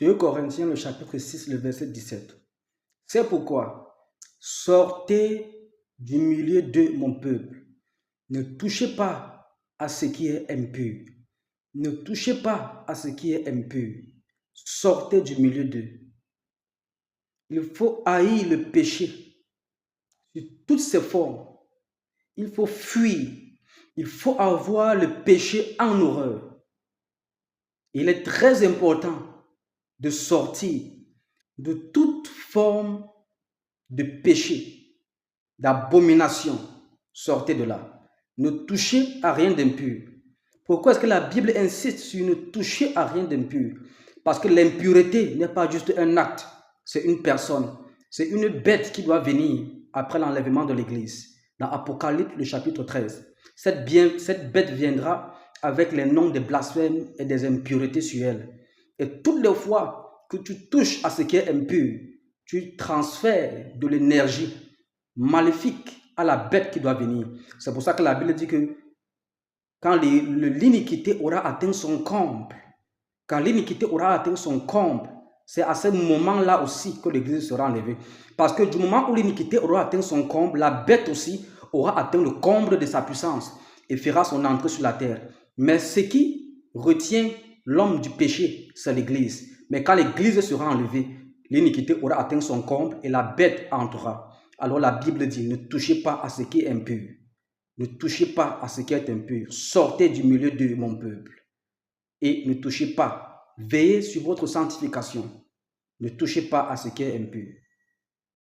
2 Corinthiens, le chapitre 6, le verset 17. C'est pourquoi, sortez du milieu de mon peuple. Ne touchez pas à ce qui est impur. Ne touchez pas à ce qui est impur. Sortez du milieu d'eux. Il faut haïr le péché sous toutes ses formes. Il faut fuir. Il faut avoir le péché en horreur. Il est très important de sortir de toute forme de péché, d'abomination. Sortez de là. Ne touchez à rien d'impur. Pourquoi est-ce que la Bible insiste sur ne toucher à rien d'impur? Parce que l'impureté n'est pas juste un acte, c'est une personne. C'est une bête qui doit venir après l'enlèvement de l'Église. Dans Apocalypse, le chapitre 13. Cette bête viendra avec les noms des blasphèmes et des impuretés sur elle. Et toutes les fois que tu touches à ce qui est impur, tu transfères de l'énergie maléfique à la bête qui doit venir. C'est pour ça que la Bible dit que quand l'iniquité aura atteint son comble, c'est à ce moment-là aussi que l'Église sera enlevée. Parce que du moment où l'iniquité aura atteint son comble, la bête aussi aura atteint le comble de sa puissance et fera son entrée sur la terre. Mais ce qui retient l'homme du péché, c'est l'Église. Mais quand l'Église sera enlevée, l'iniquité aura atteint son comble et la bête entrera. Alors la Bible dit, ne touchez pas à ce qui est impur. Ne touchez pas à ce qui est impur. Sortez du milieu de mon peuple. Et ne touchez pas. Veillez sur votre sanctification. Ne touchez pas à ce qui est impur.